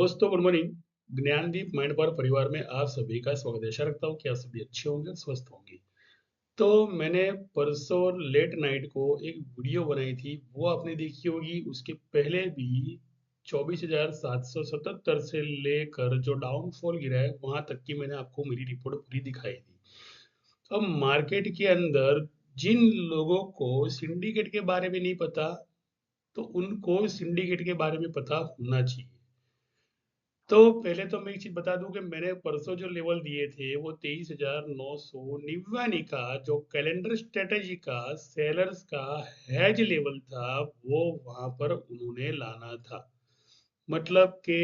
दोस्तों good morning. Gyandeep mind power परिवार में आप सभी का स्वागत है। आशा रखता हूँ कि आप सभी अच्छे होंगे, स्वस्थ होंगे। तो मैंने परसों लेट नाइट को एक वीडियो बनाई थी, वो आपने देखी होगी। उसके पहले भी 24,777 से लेकर जो डाउनफॉल गिरा है वहां तक की मैंने आपको मेरी रिपोर्ट पूरी दिखाई थी। अब मार्केट के अंदर जिन लोगों को सिंडिकेट के बारे में नहीं पता, तो उनको सिंडिकेट के बारे में पता होना चाहिए। तो पहले तो मैं एक चीज बता दूं कि मैंने परसों जो लेवल दिए थे वो 23,999 का जो कैलेंडर स्ट्रेटेजी का सेलर्स का हैज लेवल था, वो वहां पर उन्होंने लाना था। मतलब कि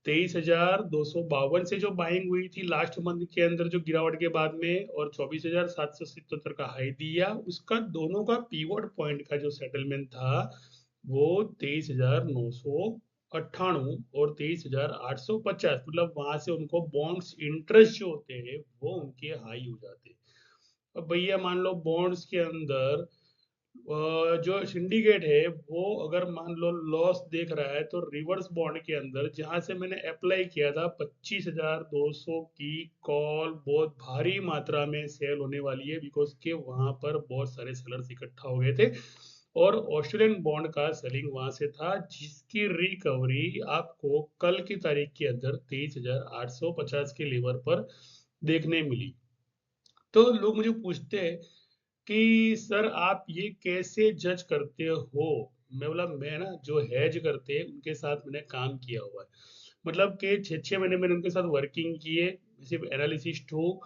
23,252 से जो बाइंग हुई थी लास्ट मंथ के अंदर जो गिरावट के बाद में, और 24,777 का हाई दिया, उसका दोनों का पीवट पॉइंट का जो सेटलमेंट था वो 23,998 और 23,850, मतलब वहां से उनको बॉन्ड्स इंटरेस्ट जो होते हैं वो उनके हाई हो जाते हैं। अब भैया मान लो बॉन्ड्स के अंदर जो सिंडिकेट है वो अगर मान लो लॉस देख रहा है, तो रिवर्स बॉन्ड के अंदर जहां से मैंने अप्लाई किया था 25,200 की कॉल बहुत भारी मात्रा में सेल होने वाली है, बिकॉज के वहां पर बहुत सारे सेलर्स इकट्ठा हो गए थे। और ऑस्ट्रेलियन बॉन्ड का सेलिंग वहां से था, जिसकी रिकवरी आपको कल की तारीख के अंदर 23,850 के लेवल पर देखने मिली। तो लोग मुझे पूछते हैं कि सर आप ये कैसे जज करते हो। मैं बोला मैं ना जो हैज करते हैं उनके साथ मैंने काम किया हुआ है। मतलब कि 6 6 महीने मैंने उनके साथ वर्किंग की है। सिर्फ एनालिसिस्ट हूँ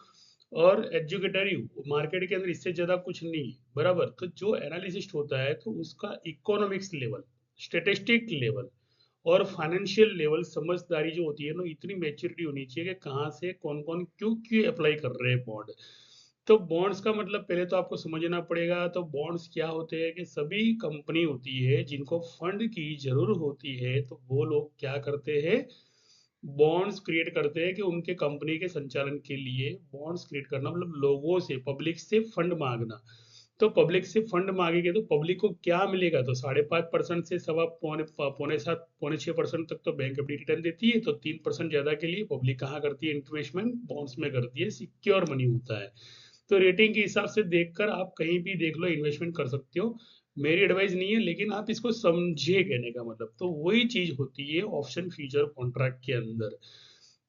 और एजुकेटर ही हूँ, मार्केट के अंदर इससे ज्यादा कुछ नहीं है। बराबर, तो जो एनालिसिस्ट होता है तो उसका इकोनॉमिक्स लेवल, स्टेटिस्टिक लेवल और फाइनेंशियल लेवल समझदारी जो होती है ना, इतनी मैच्योरिटी होनी चाहिए कि कहाँ से कौन कौन क्यों क्यों अप्लाई कर रहे हैं बॉन्ड। तो बॉन्ड्स का मतलब पहले तो आपको समझना पड़ेगा। तो बॉन्ड्स क्या होते हैं कि सभी कंपनी होती है जिनको फंड की जरूरत होती है, तो वो लोग क्या करते हैं, बॉन्ड्स क्रिएट करते हैं कि उनके कंपनी के संचालन के लिए बॉन्ड्स क्रिएट करना, मतलब लोगों से, पब्लिक से फंड मांगना। तो पब्लिक से फंड मांगेंगे तो पब्लिक को क्या मिलेगा, तो 5.5% से सवा पौने पौने 7 पौने 6% तक तो बैंक अपनी रिटर्न देती है। तो 3% ज्यादा के लिए पब्लिक कहाँ करती है, इन्वेस्टमेंट बॉन्ड्स में करती है। सिक्योर मनी होता है। तो रेटिंग के हिसाब से देखकर आप कहीं भी देख लो इन्वेस्टमेंट कर सकते हो। मेरी एडवाइस नहीं है, लेकिन आप इसको समझे, कहने का मतलब तो वही चीज होती है ऑप्शन फ्यूचर कॉन्ट्रैक्ट के अंदर।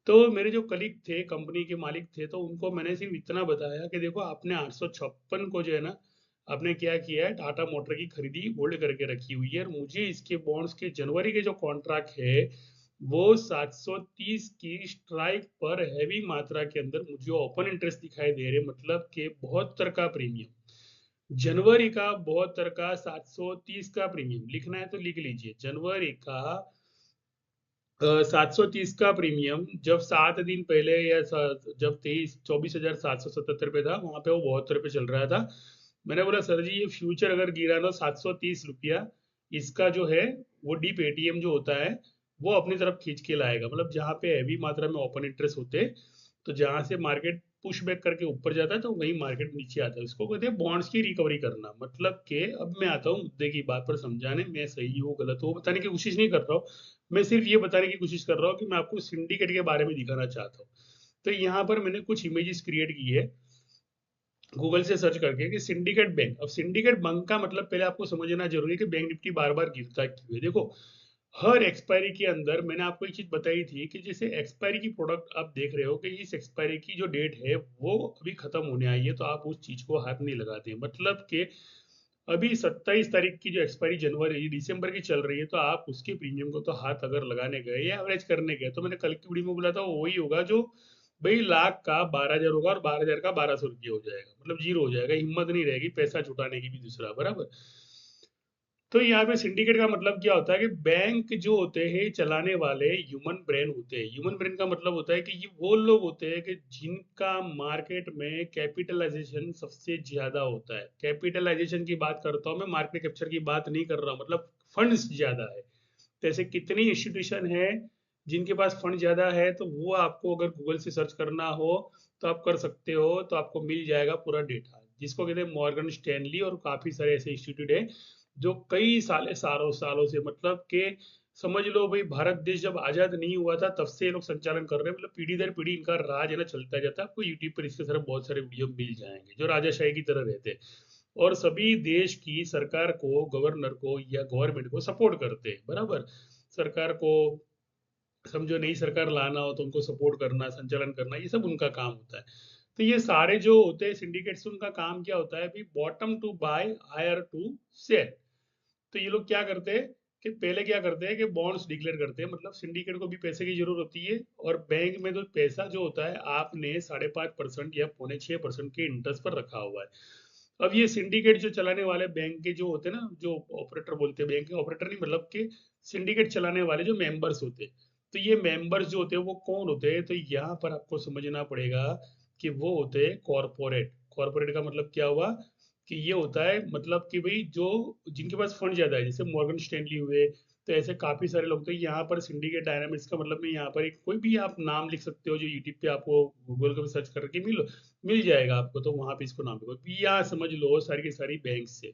तो मेरे जो कलीग थे, कंपनी के मालिक थे, तो उनको मैंने सिर्फ इतना बताया कि देखो आपने 856 को जो है ना, आपने क्या किया है, टाटा मोटर की खरीदी होल्ड करके रखी हुई है, और मुझे इसके बॉन्ड्स के जनवरी के जो कॉन्ट्रैक्ट है वो 730 की स्ट्राइक पर हैवी मात्रा के अंदर मुझे ओपन इंटरेस्ट दिखाई दे रहे, मतलब के 72 का प्रीमियम। जनवरी का 72 का 730 का प्रीमियम लिखना है तो लिख लीजिए। जनवरी का 730 का प्रीमियम जब 7 दिन पहले या जब 24,777 पे था, वहां पे वो 72 पे चल रहा था। मैंने बोला सर जी ये फ्यूचर अगर गिरा तो 730 रुपया इसका जो है वो डीप एटीएम जो होता है वो अपनी तरफ खींच के लाएगा। मतलब जहाँ पे हैवी मात्रा में ओपन इंटरेस्ट होते हैं, तो जहां से मार्केट पुश बैक करके ऊपर जाता है तो वही मार्केट नीचे आता है। इसको कहते हैं बॉन्ड्स की रिकवरी करना। मतलब के अब मैं आता हूँ मुद्दे की बात पर समझाने, मैं सही हूँ गलत हूँ बताने की कोशिश नहीं कर रहा हूँ। मैं सिर्फ ये बताने की कोशिश कर रहा हूँ कि मैं आपको सिंडिकेट के बारे में दिखाना चाहता हूँ। तो यहाँ पर मैंने कुछ इमेजेस क्रिएट की है गूगल से सर्च करके कि सिंडिकेट बैंक। अब सिंडिकेट बैंक का मतलब पहले आपको समझना जरूरी है कि बैंक निफ्टी बार बार गिरता क्यों है। देखो, हर एक्सपायरी के अंदर मैंने आपको एक चीज बताई थी कि जैसे एक्सपायरी की प्रोडक्ट आप देख रहे हो कि इस एक्सपायरी की जो डेट है वो अभी खत्म होने आई है, तो आप उस चीज को हाथ नहीं लगाते। मतलब कि अभी 27 तारीख की जो एक्सपायरी जनवरी दिसंबर की चल रही है, तो आप उसके प्रीमियम को तो हाथ अगर लगाने गए या एवरेज करने गए, तो मैंने कल की वीडियो में बोला था वो वही होगा जो भाई लाख का 12,000 होगा और 12,000 का 1,200 रुपये हो जाएगा, मतलब जीरो हो जाएगा, हिम्मत नहीं रहेगी पैसा छुटाने की भी दूसरा। बराबर, तो यहाँ पे सिंडिकेट का मतलब क्या होता है कि बैंक जो होते हैं चलाने वाले ह्यूमन ब्रेन होते हैं। ह्यूमन ब्रेन का मतलब होता है कि ये वो लोग होते हैं कि जिनका मार्केट में कैपिटलाइजेशन सबसे ज्यादा होता है। कैपिटलाइजेशन की बात करता हूँ मैं, मार्केट कैप्चर की बात नहीं कर रहा हूँ, मतलब फंड्स ज्यादा है। तो ऐसे कितनी इंस्टीट्यूशन है जिनके पास फंड ज्यादा है, तो वो आपको अगर गूगल से सर्च करना हो तो आप कर सकते हो, तो आपको मिल जाएगा पूरा डेटा, जिसको कहते हैं मॉर्गन स्टैनली। और काफी सारे ऐसे इंस्टीट्यूट है जो कई सालों सालों से, मतलब के समझ लो भाई, भारत देश जब आजाद नहीं हुआ था तब से ये लोग संचालन कर रहे हैं, मतलब पीढ़ी दर पीढ़ी इनका राज है ना चलता जाता है। आपको यूट्यूब पर इसके तरफ बहुत सारे वीडियो मिल जाएंगे जो राजाशाही की तरह रहते हैं, और सभी देश की सरकार को, गवर्नर को या गवर्नमेंट को सपोर्ट करते हैं, बराबर। सरकार को समझो नई सरकार लाना हो तो उनको सपोर्ट करना, संचालन करना, ये सब उनका काम होता है। तो ये सारे जो होते हैं सिंडिकेट्स, उनका काम क्या होता है भाई, bottom to buy, higher to sell. तो ये लोग क्या करते हैं कि पहले क्या करते हैं कि बॉन्ड्स डिक्लेयर करते हैं, मतलब सिंडिकेट को भी पैसे की जरूरत होती है, और बैंक में तो पैसा जो होता है आपने 5.5% या 5.25% के इंटरेस्ट पर रखा हुआ है। अब ये सिंडिकेट जो चलाने वाले बैंक के जो होते हैं ना, जो ऑपरेटर बोलते हैं, बैंक के ऑपरेटर नहीं, मतलब कि सिंडिकेट चलाने वाले जो मेंबर्स होते हैं, तो ये मेंबर्स जो होते हैं वो कौन होते हैं, तो यहाँ पर आपको समझना पड़ेगा कि वो होते हैं कॉरपोरेट। कॉरपोरेट का मतलब क्या हुआ कि ये होता है, मतलब कि भाई जो जिनके पास फंड ज्यादा है, जैसे मॉर्गन स्टैनली हुए, तो ऐसे काफी सारे लोग। तो यहाँ पर सिंडिकेट डायनामिक्स का मतलब, मैं यहाँ पर एक कोई भी आप नाम लिख सकते हो जो यूट्यूब पे आपको गूगल पे सर्च करके मिल मिल जाएगा आपको, तो वहां पे इसको नाम लिखो। यहाँ समझ लो सारी की सारी बैंक से,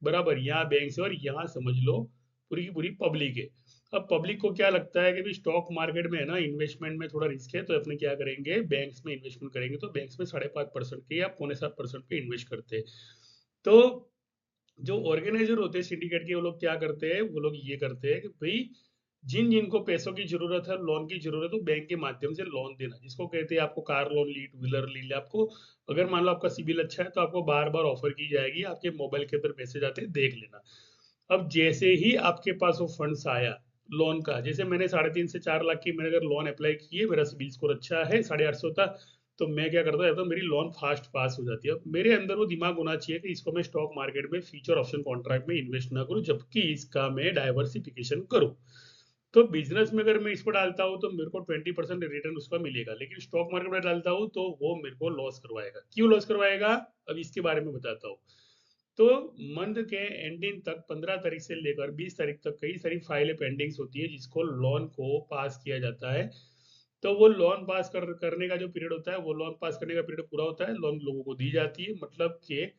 बराबर, यहाँ बैंक से, और यहाँ समझ लो पूरी की पूरी पब्लिक है। अब पब्लिक को क्या लगता है कि भाई स्टॉक मार्केट में है ना इन्वेस्टमेंट में थोड़ा रिस्क है, तो अपने क्या करेंगे, बैंक्स में इन्वेस्टमेंट करेंगे। तो बैंक्स में 5.5% के या 7.25% के इन्वेस्ट करते हैं। तो जो ऑर्गेनाइजर होते हैं सिंडिकेट के, वो लोग क्या करते हैं, वो लोग ये करते हैं कि भाई जिन जिनको पैसों की जरूरत है, लोन की जरूरत है, तो बैंक के माध्यम से लोन देना, जिसको कहते हैं आपको कार लोन ली, टू व्हीलर ली, आपको अगर मान लो आपका सिबिल अच्छा है तो आपको बार बार ऑफर की जाएगी, आपके मोबाइल के अंदर मैसेज आते हैं, देख लेना। अब जैसे ही आपके पास वो फंड्स आया लोन का, जैसे मैंने 3.5 से 4 लाख की मैंने अगर लोन अप्लाई किए, मेरा सिबिल स्कोर अच्छा है 850 था, तो मैं क्या करता है, तो मेरी लोन फास्ट पास हो जाती है। अब मेरे अंदर वो दिमाग होना चाहिए कि इसको मैं स्टॉक मार्केट में फ्यूचर ऑप्शन कॉन्ट्रैक्ट में इन्वेस्ट ना करूं, जबकि इसका मैं डाइवर्सिफिकेशन करूं। तो बिजनेस में अगर मैं इसको डालता हूँ तो मेरे को 20% रिटर्न उसका मिलेगा, लेकिन स्टॉक मार्केट में डालता हूँ तो वो मेरे को लॉस करवाएगा। क्यों लॉस करवाएगा, अब इसके बारे में बताता हूँ। तो मंथ के एंडिंग तक 15 तारीख से लेकर 20 तारीख तक कई सारी फाइलें पेंडिंग्स होती है, जिसको लोन को पास किया जाता है। तो वो लोन पास करने का जो पीरियड होता है, वो लोन पास करने का पीरियड पूरा होता है, लोन लोगों को दी जाती है, मतलब कि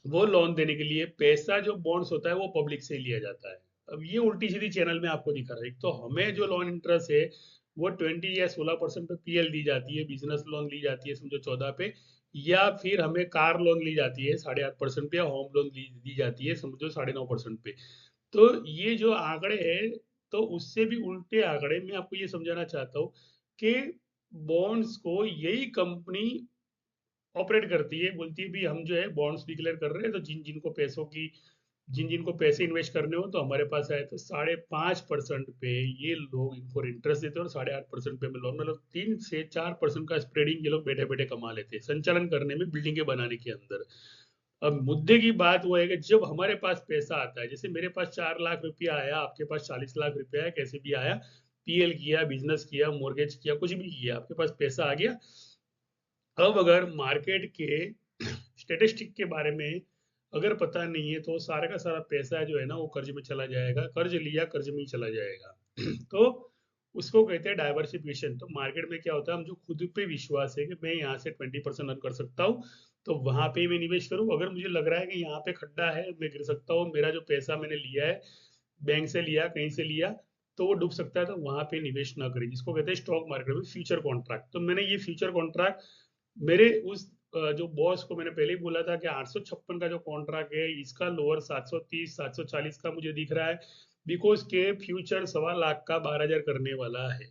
वो लोन देने के लिए पैसा जो बॉन्ड्स होता है वो पब्लिक से ही लिया जाता है। अब ये उल्टी सीधी चैनल में आपको दिखा रहा है। एक तो हमें जो लोन इंटरेस्ट है वो 20 या 16% पे पीएल दी जाती है, बिजनेस लोन ली जाती है समझो 14 पे, या फिर हमें कार लोन ली जाती है 8.5% पे, या होम लोन दी जाती है समझो 9.5% पे। तो ये जो आंकड़े हैं, तो उससे भी उल्टे आंकड़े मैं आपको ये समझाना चाहता हूँ कि बॉन्ड्स को यही कंपनी ऑपरेट करती है, बोलती है भी हम जो है बॉन्ड्स डिक्लेयर कर रहे हैं, तो जिन जिनको पैसे इन्वेस्ट करने हो तो हमारे पास आए, तो 5.5% पे ये लोग इनको इंटरेस्ट देते हैं, और 8.5% पे लोन, मतलब 3 से 4% का स्प्रेडिंग ये लोग बैठे बैठे कमा लेते हैं संचालन करने में, बिल्डिंग के बनाने के अंदर। अब मुद्दे की बात वो है कि जब हमारे पास पैसा आता है, जैसे मेरे पास 4 लाख रुपया आया, आपके पास 40 लाख रुपया है, कैसे भी आया, पीएल किया, बिजनेस किया, मोर्गेज किया, कुछ भी किया, आपके पास पैसा आ गया। अब अगर मार्केट के स्टेटिस्टिक के बारे में अगर पता नहीं है, तो सारा का सारा पैसा जो है ना वो कर्ज में चला जाएगा, कर्ज लिया कर्ज में ही चला जाएगा। तो उसको कहते हैं डाइवर्सिफिकेशन। तो मार्केट में क्या होता है, हम जो खुद पे विश्वास है कि मैं यहाँ से 20% अर्न कर सकता हूँ, तो वहां पे मैं निवेश करूँ। अगर मुझे लग रहा है कि यहाँ पे खड्डा है, मैं गिर सकता हूँ, मेरा जो पैसा मैंने लिया है, बैंक से लिया, कहीं से लिया, तो वो डूब सकता है, तो वहां पे निवेश ना करें, जिसको कहते हैं स्टॉक मार्केट में फ्यूचर कॉन्ट्रैक्ट। तो मैंने ये फ्यूचर कॉन्ट्रैक्ट मेरे उस जो बॉस को मैंने पहले ही बोला था कि 856 का जो कॉन्ट्रैक्ट है, इसका लोअर 730 740 का मुझे दिख रहा है, बिकॉज के फ्यूचर 1.25 लाख का 12,000 करने वाला है।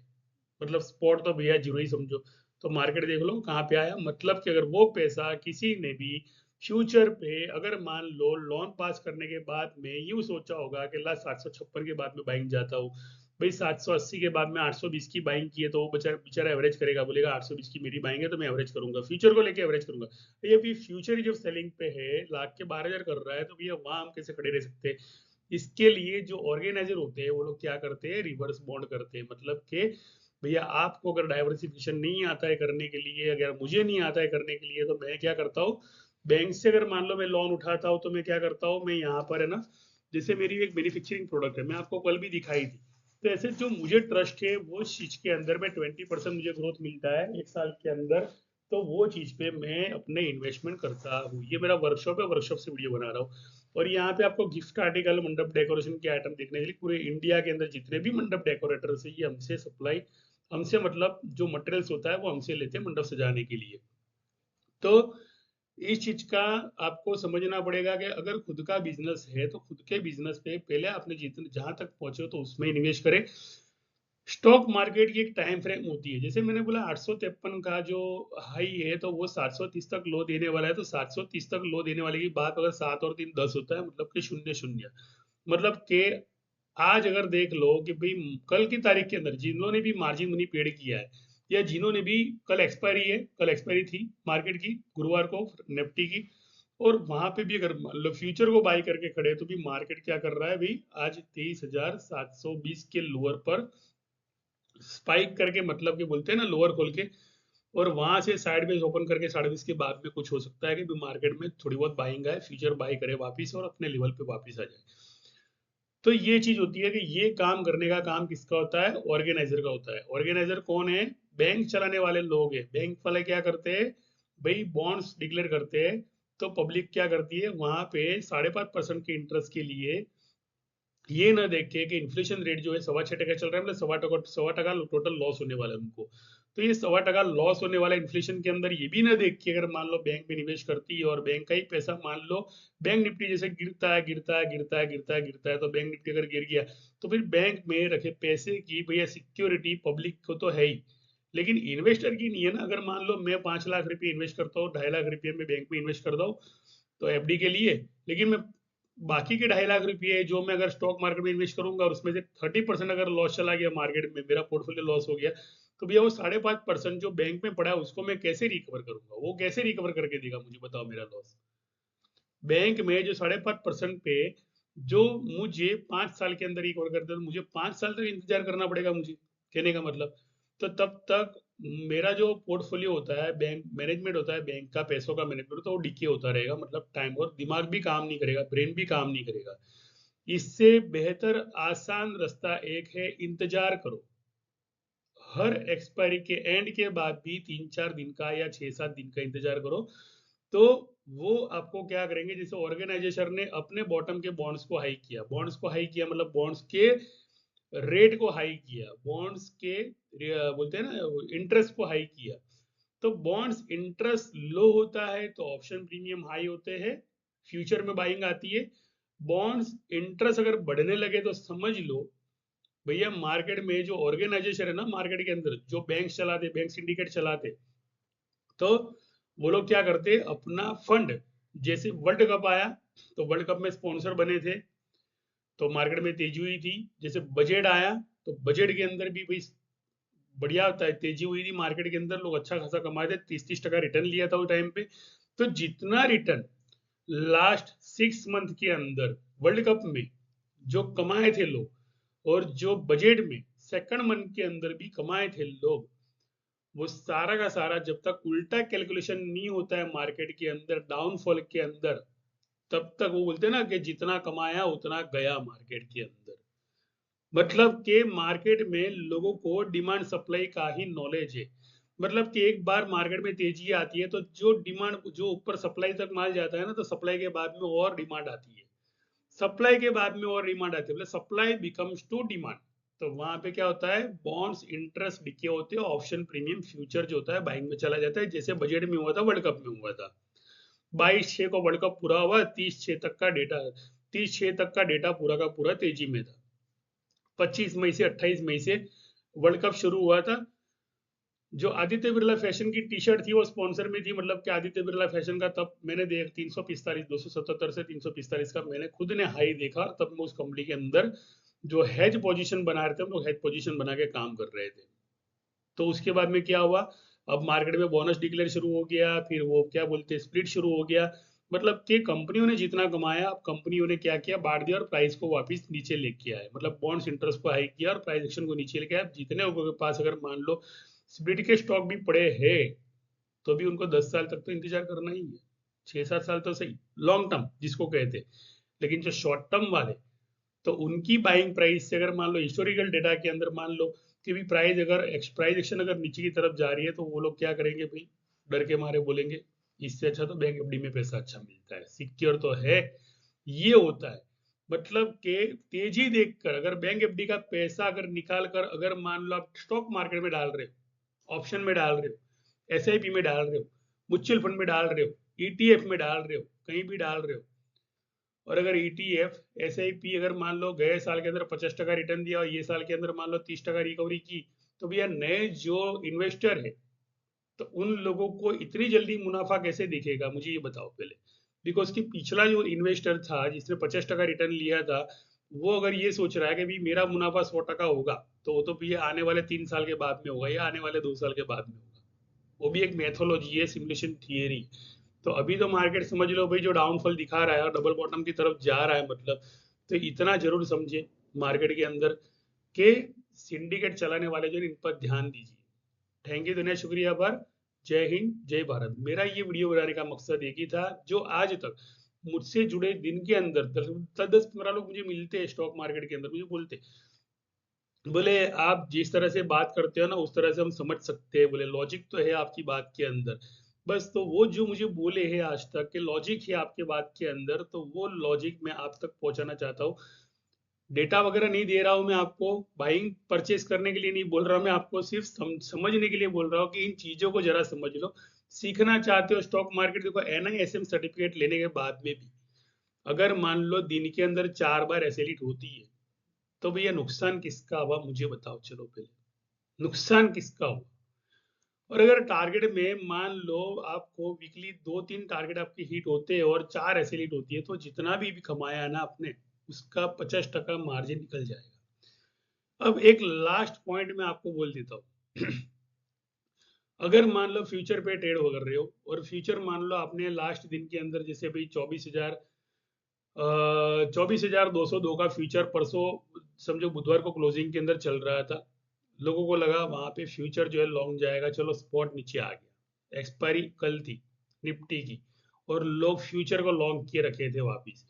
मतलब स्पॉट तो भैया जीरो ही समझो। तो मार्केट देख लो कहाँ पे आया, मतलब कि अगर वो पैसा किसी ने भी फ्यूचर पे, अगर मान लो लोन पास करने के बाद में यूं सोचा होगा कि ला 756 के बाद में बाइंग जाता हूँ, भाई 780 के बाद में 820 की बाइंग की है, तो वो बेचारा बेचारा एवरेज करेगा, बोलेगा 820 की मेरी बाइंग है तो मैं एवरेज करूंगा, फ्यूचर को लेके एवरेज करूंगा। तो ये भी फ्यूचर ही जब सेलिंग पे है, लाख के 12,000 कर रहा है, तो भैया वहां हम कैसे खड़े रह सकते हैं। इसके लिए जो ऑर्गेनाइजर होते हैं वो लोग क्या करते हैं, रिवर्स बॉन्ड करते हैं, मतलब कि भैया आपको अगर डाइवर्सिफिकेशन नहीं आता है करने के लिए, अगर मुझे नहीं आता है करने के लिए, तो मैं क्या करता हूँ, बैंक से अगर मान लो मैं लोन उठाता हूँ, तो मैं क्या करता हूँ, मैं यहाँ पर है ना, जैसे मेरी एक मैन्युफैक्चरिंग प्रोडक्ट है, मैं आपको कल भी दिखाई थी, तो ऐसे जो मुझे ट्रस्ट है वो चीज के अंदर में 20% मुझे ग्रोथ मिलता है 1 साल के अंदर, तो वो चीज पे मैं अपने इन्वेस्टमेंट करता हूँ। ये मेरा वर्कशॉप है, वर्कशॉप से वीडियो बना रहा हूँ। और यहाँ पे आपको गिफ्ट आर्टिकल, मंडप डेकोरेशन के आइटम देखने के लिए पूरे इंडिया के अंदर जितने भी मंडप डेकोरेटर्स है ये हमसे सप्लाई, हमसे मतलब जो मटेरियल्स होता है वो हमसे लेते हैं मंडप सजाने के लिए। तो इस चीज का आपको समझना पड़ेगा कि अगर खुद का बिजनेस है तो खुद के बिजनेस पे पहले आपने जितने जहां तक पहुंचे हो तो उसमें इन्वेस्ट करें। स्टॉक मार्केट की एक टाइम फ्रेम होती है, जैसे मैंने बोला 853 का जो हाई है तो वो 730 तक लो देने वाला है, तो 730 तक लो देने वाले की बात अगर 7 और 3 10 होता है, मतलब कि शून्य शून्य, मतलब के आज अगर देख लो कि भाई कल की तारीख के अंदर जिन्होंने भी मार्जिन मनी पेड किया है या जिन्होंने भी, कल एक्सपायरी है, कल एक्सपायरी थी मार्केट की गुरुवार को निफ्टी की, और वहां पे भी अगर मतलब फ्यूचर को बाई करके खड़े तो भी मार्केट क्या कर रहा है भाई, आज 23,720 के लोअर पर स्पाइक करके, मतलब कि बोलते हैं ना लोअर खोल के, और वहां से साइड में ओपन करके 20:30 के बाद में कुछ हो सकता है कि मार्केट में थोड़ी बहुत बाइंग आए, फ्यूचर बाई करे वापिस और अपने लेवल पे वापिस आ जाए। तो ये चीज होती है कि ये काम करने का काम किसका होता है, ऑर्गेनाइजर का होता है। ऑर्गेनाइजर कौन है, बैंक चलाने वाले लोग हैं। बैंक वाले क्या करते हैं भाई, बॉन्ड्स डिक्लेयर करते हैं, तो पब्लिक क्या करती है वहां पे 5.5% के इंटरेस्ट के लिए, ये ना देखे कि इन्फ्लेशन रेट जो है 6.25% चल रहा है, मतलब 1.25% टोटल लॉस होने वाला है उनको। तो ये 1.25% लॉस होने वाला इन्फ्लेशन के अंदर ये भी ना देख के अगर मान लो बैंक में निवेश करती है और बैंक का ही पैसा मान लो, बैंक निफ्टी जैसे गिरता है गिरता है गिरता है गिरता है गिरता है, तो बैंक निफ्टी अगर गिर गया तो फिर बैंक में रखे पैसे की भैया सिक्योरिटी पब्लिक को तो है ही, लेकिन इन्वेस्टर की नहीं है ना। अगर मान लो मैं 5 लाख रुपए इन्वेस्ट करता हूँ, 2.5 लाख रुपए में बैंक में इन्वेस्ट करता हूँ तो एफडी के लिए, लेकिन मैं बाकी के 2.5 लाख रुपए जो मैं अगर स्टॉक मार्केट में इन्वेस्ट करूंगा और उसमें से 30% अगर लॉस चला गया मार्केट में, मेरा पोर्टफोलियो लॉस हो गया, तो भैया वो 5.5% जो बैंक में पड़ा है उसको मैं कैसे रिकवर करूंगा, वो कैसे रिकवर करके देगा मुझे, बताओ मेरा लॉस। बैंक में जो 5.5% पे जो मुझे 5 साल के अंदर रिकवर करते, तो मुझे 5 साल तक इंतजार करना पड़ेगा मुझे, कहने का मतलब। तो तब तक मेरा जो पोर्टफोलियो होता है, बैंक मैनेजमेंट होता है, बैंक का पैसों का मैनेजमेंट होता है, वो डिके होता रहेगा, मतलब टाइम, और दिमाग भी काम नहीं करेगा, ब्रेन भी काम नहीं करेगा। इससे बेहतर आसान रास्ता एक है, इंतजार करो। हर एक्सपायरी के एंड के बाद भी 3-4 दिन का या 6-7 दिन का इंतजार करो, तो वो आपको क्या करेंगे, जैसे ऑर्गेनाइजेशन ने अपने बॉटम के बॉन्ड्स को हाई किया, बॉन्ड्स को हाई किया मतलब बॉन्ड्स के रेट को हाई किया, बॉन्ड्स के बोलते हैं ना इंटरेस्ट को हाई किया, तो बॉन्ड्स इंटरेस्ट लो होता है तो ऑप्शन प्रीमियम हाई होते हैं, फ्यूचर में बाइंग आती है। बॉन्ड्स इंटरेस्ट अगर बढ़ने लगे तो समझ लो भैया मार्केट में जो ऑर्गेनाइजेशन है ना, मार्केट के अंदर जो बैंक चलाते, बैंक सिंडिकेट चलाते, तो वो लोग क्या करते अपना फंड, जैसे वर्ल्ड कप आया तो वर्ल्ड कप में स्पॉन्सर बने थे तो मार्केट में तेजी हुई थी, जैसे बजट आया तो बजट के अंदर भी भाई बढ़िया होता है, तेजी हुई थी मार्केट के अंदर, लोग अच्छा खासा कमाए थे, 30-30% रिटर्न लिया था उस टाइम पे। तो जितना रिटर्न लास्ट 6 मंथ के अंदर वर्ल्ड कप में जो कमाए थे लोग, और जो बजट में सेकंड मंथ के अंदर भी कमाए थे लोग, वो सारा का सारा जब तक उल्टा कैलकुलेशन नहीं होता है मार्केट के अंदर डाउनफॉल के अंदर, तब तक वो बोलते हैं ना कि जितना कमाया उतना गया मार्केट के अंदर। मतलब कि मार्केट में लोगों को डिमांड सप्लाई का ही नॉलेज है। मतलब कि एक बार मार्केट में तेजी आती है तो जो डिमांड, जो ऊपर सप्लाई तक माल जाता है ना, तो सप्लाई के बाद में और डिमांड आती है, सप्लाई के बाद में और डिमांड आती है, मतलब सप्लाई बिकम्स टू डिमांड। तो वहां पे क्या होता है, बॉन्ड्स इंटरेस्ट डिके होते हैं, ऑप्शन प्रीमियम फ्यूचर जो होता है बाइंग में चला जाता है, जैसे बजट में हुआ था, वर्ल्ड कप में हुआ था। 22/6 को वर्ल्ड कप पूरा हुआ, 30/6 तक का डेटा, 30/6 तक का डेटा पूरा का पूरा तेजी में था। 25 मई से 28 मई से वर्ल्ड कप शुरू हुआ था। जो आदित्य बिरला फैशन की टी शर्ट थी वो स्पॉन्सर में थी, मतलब कि आदित्य बिरला फैशन का तब मैंने देख 345, 277 से 345 का मैंने खुद ने हाई देखा, तब मैं उस कंपनी के अंदर जो हेज पोजीशन बना रहे थे, हम लोग हेज पोजीशन बना के काम कर रहे थे। तो उसके बाद में क्या हुआ, अब मार्केट में बोनस डिक्लेयर शुरू हो गया, फिर वो क्या बोलते हैं स्प्लिट शुरू हो गया, मतलब कि कंपनियों ने जितना कमाया, अब कंपनियों ने क्या किया, बांट दिया और प्राइस को वापस नीचे लेके आए, मतलब बॉन्ड्स इंटरेस्ट को हाई किया और प्राइस एक्शन को नीचे लेके आए। अब जितने लोगों के पास अगर मान लो स्प्लिट के स्टॉक भी पड़े हैं तो भी उनको 10 साल तक तो इंतजार करना ही है, 6-7 साल तो सही लॉन्ग टर्म जिसको कहते हैं, लेकिन जो शॉर्ट टर्म वाले, तो उनकी बाइंग प्राइस से अगर मान लो हिस्टोरिकल डेटा के अंदर मान लो कि भी प्राइस अगर प्राइस एक्शन अगर नीचे की तरफ जा रही है, तो वो लोग क्या करेंगे भाई, डर के मारे बोलेंगे इससे अच्छा तो बैंक एफडी में पैसा अच्छा मिलता है, सिक्योर तो है, ये होता है। मतलब कि तेजी देखकर अगर बैंक एफडी का पैसा अगर निकाल कर अगर मान लो आप स्टॉक मार्केट में डाल रहे हो, ऑप्शन में डाल रहे हो, एसआईपी में डाल रहे हो, म्यूचुअल फंड में डाल रहे हो, ईटीएफ में डाल रहे हो, कहीं भी डाल रहे हो, और अगर ईटीएफ एसआईपी अगर मान लो गए साल के अंदर 50% रिटर्न दिया और ये साल के अंदर मान लो 30% रिकवरी की, तो भैया नए जो इन्वेस्टर है तो उन लोगों को इतनी जल्दी मुनाफा कैसे दिखेगा, मुझे ये बताओ पहले। बिकॉज कि पिछला जो इन्वेस्टर था जिसने 50% रिटर्न लिया था, वो अगर ये सोच रहा है कि भी मेरा मुनाफा 100% होगा, तो वो तो भैया आने वाले 3 साल के बाद में होगा या आने वाले 2 साल के बाद में होगा। वो भी एक मैथोलॉजी है, सिमुलेशन थियरी। तो अभी तो मार्केट समझ लो भाई जो डाउनफॉल दिखा रहा है और डबल बॉटम की तरफ जा रहा है, मतलब तो इतना जरूर समझे मार्केट के अंदर के सिंडिकेट चलाने वाले जो इन पर ध्यान दीजिए। थैंक यू, दुनिया शुक्रिया पर। जय हिंद जय भारत। मेरा ये वीडियो बनाने का मकसद एक ही था, जो आज तक मुझसे जुड़े दिन के अंदर 10-15 लोग मुझे मिलते हैं स्टॉक मार्केट के अंदर, मुझे बोलते बोले आप जिस तरह से बात करते हो ना उस तरह से हम समझ सकते हैं, बोले लॉजिक तो है आपकी बात के अंदर। बस तो वो जो मुझे बोले हैं आज तक के लॉजिक है आपके बात के अंदर, तो वो लॉजिक मैं आप तक पहुंचाना चाहता हूँ। डेटा वगैरह नहीं दे रहा हूं मैं आपको, बाइंग परचेस करने के लिए नहीं बोल रहा हूं मैं आपको, सिर्फ समझने के लिए बोल रहा हूँ कि इन चीजों को जरा समझ लो। सीखना चाहते हो स्टॉक मार्केट, देखो एनआईएसएम सर्टिफिकेट लेने के बाद में भी अगर मान लो दिन के अंदर 4 बार एसेलिट होती है, तो भैया नुकसान किसका हुआ मुझे बताओ, चलो पहले नुकसान किसका हुआ। और अगर टारगेट में मान लो आपको वीकली 2-3 टारगेट आपके हिट होते हैं और 4 एसेलिट होती है, तो जितना भी कमाया है ना आपने, उसका 50% मार्जिन निकल जाएगा। अब एक लास्ट पॉइंट मैं आपको बोल देता हूँ। अगर मान लो फ्यूचर पे ट्रेड कर रहे हो और फ्यूचर मान लो आपने लास्ट दिन के अंदर जैसे भाई 24,202 का फ्यूचर परसों समझो बुधवार को क्लोजिंग के अंदर चल रहा था, लोगों को लगा वहां पे फ्यूचर जो है लॉन्ग जाएगा, चलो स्पॉट नीचे आ गया, एक्सपायरी कल थी निफ्टी की और लोग फ्यूचर को लॉन्ग किए रखे थे वापिस।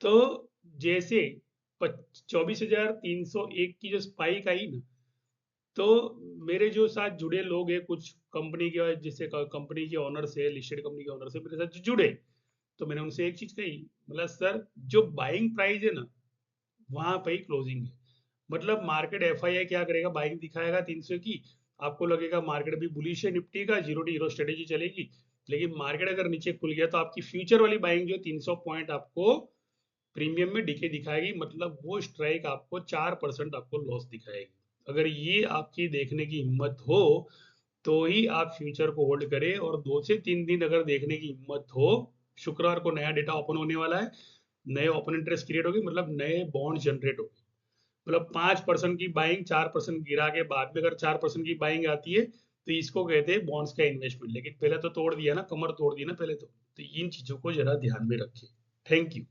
तो जैसे 24,301 की जो स्पाइक आई ना, तो मेरे जो साथ जुड़े लोग हैं कुछ कंपनी के, जैसे कंपनी के ऑनर से, लिस्टेड कंपनी के ऑनर से मेरे साथ जुड़े, तो मैंने उनसे एक चीज कही, मतलब सर जो बाइंग प्राइस है ना वहां पे ही क्लोजिंग है। मतलब मार्केट एफआईआई क्या करेगा, बाइंग दिखाएगा 300 की, आपको लगेगा मार्केट अभी बुलिश है, निफ्टी का जीरो टू हीरो स्ट्रेटेजी चलेगी, लेकिन मार्केट अगर नीचे खुल गया तो आपकी फ्यूचर वाली बाइंग जो 300 पॉइंट आपको प्रीमियम में डिके दिखाएगी, मतलब वो स्ट्राइक आपको 4% आपको लॉस दिखाएगी। अगर ये आपकी देखने की हिम्मत हो तो ही आप फ्यूचर को होल्ड करें, और 2 से 3 दिन अगर देखने की हिम्मत हो, शुक्रवार को नया डेटा ओपन होने वाला है, नए ओपन इंटरेस्ट क्रिएट होगी, मतलब नए बॉन्ड जनरेट होगी, मतलब 5% की बाइंग 4% गिरा के बाद में अगर 4% की बाइंग आती है तो इसको कहते हैं बॉन्ड्स का इन्वेस्टमेंट। लेकिन पहले तो तोड़ दिया ना, कमर तोड़ दी ना पहले तो इन चीजों को जरा ध्यान में रखिए। Thank you.